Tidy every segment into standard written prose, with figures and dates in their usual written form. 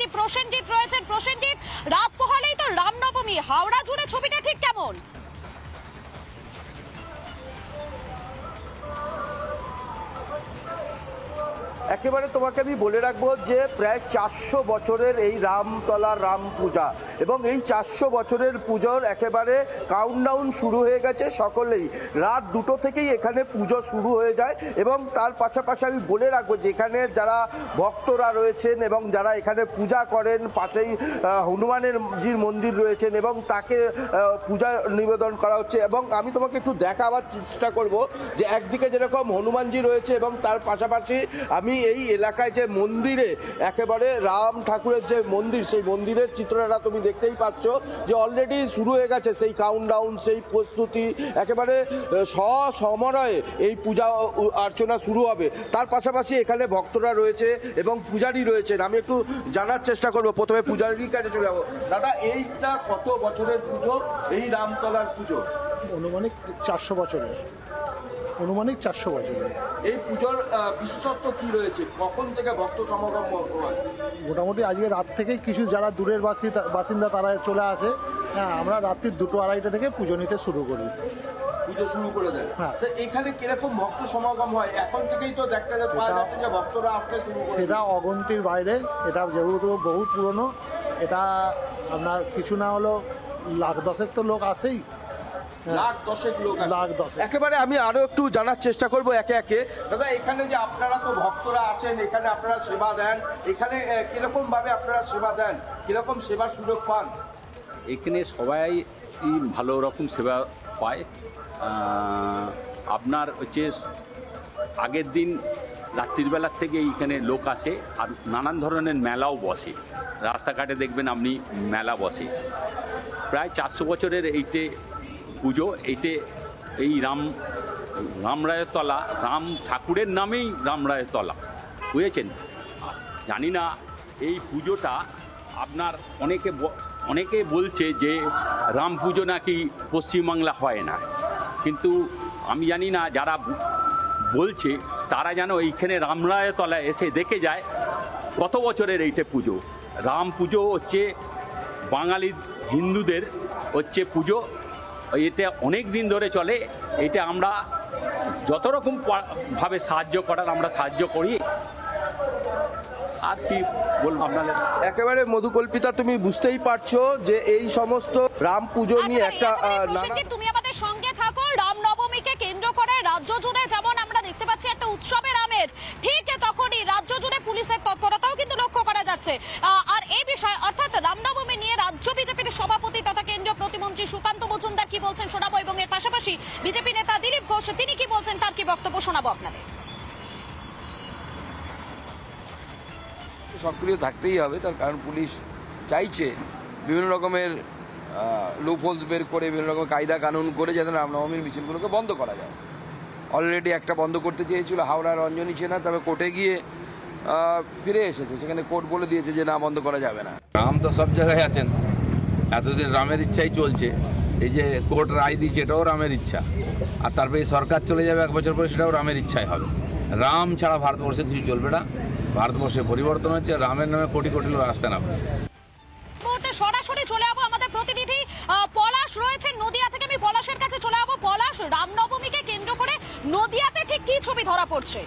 প্রতিনিধি প্রসেনজিৎ রয়েছেন। প্রসেনজিৎ, রাত পোহালেই তো রামনবমী, হাওড়া জুড়ে ছবিটা ঠিক কেমন? একেবারে তোমাকে আমি বলে রাখবো যে প্রায় 400 বছরের এই রামতলার রাম পূজা, এবং এই 400 বছরের পুজোর একেবারে কাউন্টডাউন শুরু হয়ে গেছে। সকলেই রাত 2টো থেকেই এখানে পুজো শুরু হয়ে যায়, এবং তার পাশাপাশি আমি বলে রাখবো যে এখানে যারা ভক্তরা রয়েছেন এবং যারা এখানে পূজা করেন, পাশেই হনুমানের জির মন্দির রয়েছেন এবং তাকে পূজা নিবেদন করা হচ্ছে। এবং আমি তোমাকে একটু দেখাবার চেষ্টা করব যে একদিকে যেরকম হনুমানজি রয়েছে এবং তার পাশাপাশি আমি এই এলাকায় যে মন্দিরে একেবারে রাম ঠাকুরের যে মন্দির, সেই মন্দিরের চিত্রটা তুমি দেখতেই পাচ্ছ যে অলরেডি শুরু হয়ে গেছে সেই কাউন্টডাউন, সেই প্রস্তুতি, একেবারে সসময়ে এই পূজা অর্চনা শুরু হবে। তার পাশাপাশি এখানে ভক্তরা রয়েছে এবং পূজারী রয়েছেন। আমি একটু জানার চেষ্টা করবো, প্রথমে পূজারীর কাছে চলে যাবো। দাদা, এইটা কত বছরের পুজো, এই রামতলার পুজো? অনুমানিক 400 বছরের। অনুমানিক 400 বছরের। এই পুজোর বিশেষত্ব কি রয়েছে? কখন থেকে ভক্ত সমাগম হয়? মোটামুটি আজকে রাত থেকেই কিছু যারা দূরের বাসিন্দা তারা চলে আসে। হ্যাঁ, আমরা রাত্রি 2-2:30 থেকে পুজো নিতে শুরু করি। পুজো শুরু করে দেয়। হ্যাঁ। তো এখানে কিরকম ভক্ত সমাগম হয়? এখন থেকেই তো দেখতে পাওয়া যাচ্ছে যে ভক্তরা আসতে শুরু করে। সেটা অগন্তির বাইরে। এটা যেহেতু বহু পুরনো, এটা আপনার কিছু না হলো 1,10,000 তো লোক আসেই। 1,10,000 লোক আসে। 1,10,000। একেবারে আমি আরো একটু জানার চেষ্টা করব একে একে। দাদা, এখানে যে আপনারা তো ভক্তরা আসেন, এখানে আপনারা সেবা দেন, এখানে কিরকম ভাবে আপনারা সেবা দেন, কিরকম সেবার সুযোগ পান? এখানে সবাই ভালো রকম সেবা পায়। আপনার হচ্ছে আগের দিন রাত্রিবেলার থেকে এইখানে লোক আসে, আর নানান ধরনের মেলাও বসে। রাস্তাঘাটে দেখবেন আপনি মেলা বসে। প্রায় 400 বছরের এইতে পুজো। এইতে এই রামরায়ের তলা, রাম ঠাকুরের নামেই রামরায়ের তলা, বুঝেছেন? জানি না এই পুজোটা আপনার অনেকে বলছে যে রাম পুজো নাকি পশ্চিমবাংলা হয় না, কিন্তু আমি জানি না, যারা বলছে তারা যেন এইখানে রামরায়ের তলায় এসে দেখে যায় কত বছরের এইটা পুজো। রাম পুজো হচ্ছে বাঙালি হিন্দুদের হচ্ছে পুজো। এটা অনেক দিন ধরে চলে। এটা আমরা যত রকম ভাবে সাহায্য করার আমরা সাহায্য করি। আর কি বলবো আপনাদের? একেবারে মধুকল্পিতা, তুমি বুঝতেই পারছো যে এই সমস্ত রাম পুজো নিয়ে একটা তুমি আমাদের সঙ্গে থাকো। রামনবমীকে কেন্দ্র করে রাজ্য জুড়ে যেমন আমরা দেখতে পাচ্ছি একটা উৎসবের আমেজ, ঠিক তখনই রাজ্য জুড়ে পুলিশের তৎপরতাও কিন্তু লক্ষ্য করা যাচ্ছে। আর এই বিষয় অর্থাৎ রামনবমী নিয়ে রাজ্য বিজেপির সভাপতি তথা কেন্দ্রীয় প্রতিমন্ত্রী সুকান্ত মজুমদার কি বলছেন শোনাবো, এবং এর পাশাপাশি বিজেপি নেতা দিলীপ ঘোষ তিনি কি বলছেন তার কি বক্তব্য শোনাবো আপনাদের। সক্রিয় থাকতেই হবে, তার কারণ পুলিশ চাইছে বিভিন্ন রকমের লুপহোলস বের করে, বিভিন্ন রকমের কায়দা কানুন করে যাতে রামনবমীর মিছিলগুলোকে বন্ধ করা যায়। অলরেডি একটা বন্ধ করতে চেয়েছিল হাওড়ার রঞ্জনী সেনা, তবে কোর্টে গিয়ে ফিরে এসেছে। সেখানে কোর্ট বলে দিয়েছে যে না, বন্ধ করা যাবে না। রাম তো সব জায়গায় আছেন, এতদিন রামের ইচ্ছাই চলছে। এই যে কোর্ট রায় দিচ্ছে এটাও রামের ইচ্ছা, আর তারপরে সরকার চলে যাবে 1 বছর পরে, সেটাও রামের ইচ্ছাই হবে। রাম ছাড়া ভারতবর্ষে কিছু চলবে না। ভারতবর্ষে পরিবর্তন হচ্ছে, রামের নামে কোটি কোটি লোক আসতে না। সরাসরি চলে যাবো, আমাদের প্রতিনিধি পলাশ রয়েছে নদিয়া থেকে। আমি পলাশের কাছে চলে যাবো। পলাশ, রামনবমীকে কেন্দ্র করে নদিয়াতে ঠিক কি ছবি ধরা পড়ছে?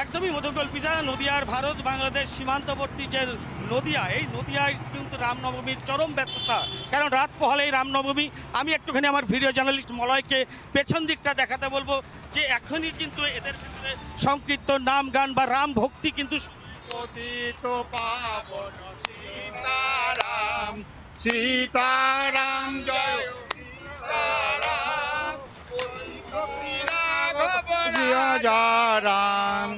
একদমই মধুকল্পিতা। নদিয়ার ভারত বাংলাদেশ সীমান্তবর্তী যে নদিয়া, এই নদিয়ায় কিন্তু রামনবমীর চরম ব্যস্ততা, কারণ রাত পোহালেই রামনবমী। আমি একটুখানি আমার ভিডিও জার্নালিস্ট মলয়কে পেছন দিকটা দেখাতে বলবো যে এখনই কিন্তু এদের ভিতরে সংকীর্তন, নাম গান বা রাম ভক্তি কিন্তু সীতারাম সীতারাম জয় সীতারাম জয় রাম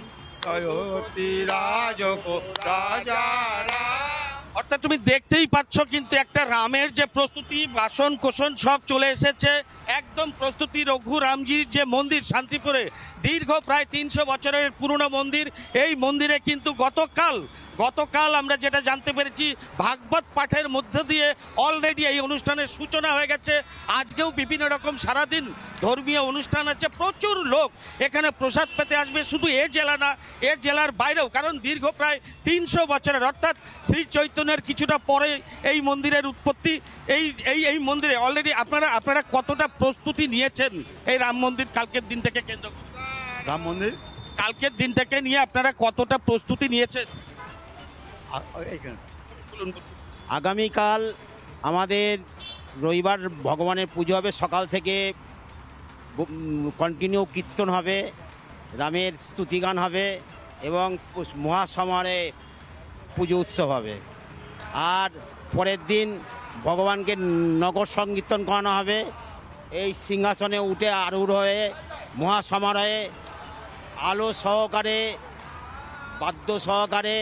জয়তি রাজকো রাজা রাম। অর্থাৎ তুমি দেখতেই পাচ্ছ কিন্তু একটা রামের যে প্রস্তুতি, বাসন কোসন সব চলে এসেছে, একদম প্রস্তুতি। রঘু রামজির যে মন্দির শান্তিপুরে, দীর্ঘ প্রায় 300 বছরের পুরনো মন্দির, এই মন্দিরে কিন্তু গতকাল গতকাল আমরা যেটা জানতে পেরেছি ভাগবত পাঠের মধ্য দিয়ে অলরেডি এই অনুষ্ঠানের সূচনা হয়ে গেছে। আজকেও বিভিন্ন রকম সারাদিন ধর্মীয় অনুষ্ঠান আছে, প্রচুর লোক এখানে প্রসাদ পেতে আসবে। শুধু এ জেলা না, এ জেলার বাইরেও, কারণ দীর্ঘ প্রায় 300 বছরের অর্থাৎ শ্রী চৈতন্যের কিছুটা পরে এই মন্দিরের উৎপত্তি। এই মন্দিরে অলরেডি আপনারা কতটা প্রস্তুতি নিয়েছেন এই রাম মন্দির কালকের দিনটাকে কেন্দ্র করে? রাম মন্দির কালকের দিনটাকে নিয়ে আপনারা কতটা প্রস্তুতি নিয়েছেন? আগামীকাল আমাদের রবিবার ভগবানের পুজো হবে, সকাল থেকে কন্টিনিউ কীর্তন হবে, রামের স্তুতিগান হবে এবং মহাসমারে পুজো উৎসব হবে। আর পরের দিন ভগবানকে নগর সংকীর্তন করানো হবে। এই সিংহাসনে উঠে আরূঢ় হয়ে মহাসমারোহে আলো সহকারে, বাদ্য সহকারে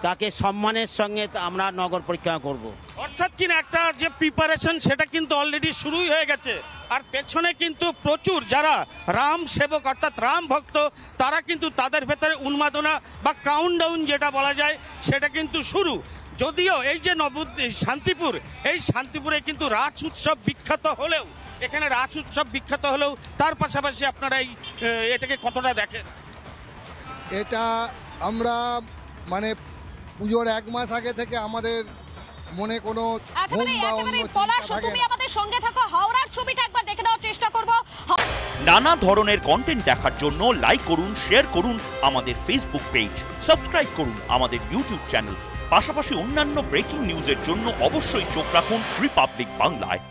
তাকে সম্মানের সঙ্গে আমরা নগর পরিক্রমা করব। অর্থাৎ কিনা একটা যে প্রিপারেশন সেটা কিন্তু অলরেডি শুরুই হয়ে গেছে। আর পেছনে কিন্তু প্রচুর যারা রাম সেবক অর্থাৎ রাম ভক্ত, তারা কিন্তু তাদের ভেতরে উন্মাদনা বা কাউন্টডাউন যেটা বলা যায় সেটা কিন্তু শুরু। যদিও এই যে শান্তিপুর, এই শান্তিপুরে কিন্তু রাস উৎসব বিখ্যাত হলেও, এখানে রাস উৎসব বিখ্যাত হলেও তার পাশাপাশি আপনারা এটাকে কতটা দেখেন? এটা আমরা মানে পুজোর 1 মাস আগে থেকে আমাদের মনে কোনো তুমি আমাদের সঙ্গে থাকো, হাওড়ার ছবিটা একবার দেখে নেওয়ার চেষ্টা করব। নানা ধরনের কন্টেন্ট দেখার জন্য লাইক করুন, শেয়ার করুন আমাদের ফেসবুক পেজ, সাবস্ক্রাইব করুন আমাদের ইউটিউব চ্যানেল। পাশাপাশি অন্যান্য ব্রেকিং নিউজের জন্য অবশ্যই চোখ রাখুন রিপাবলিক বাংলায়।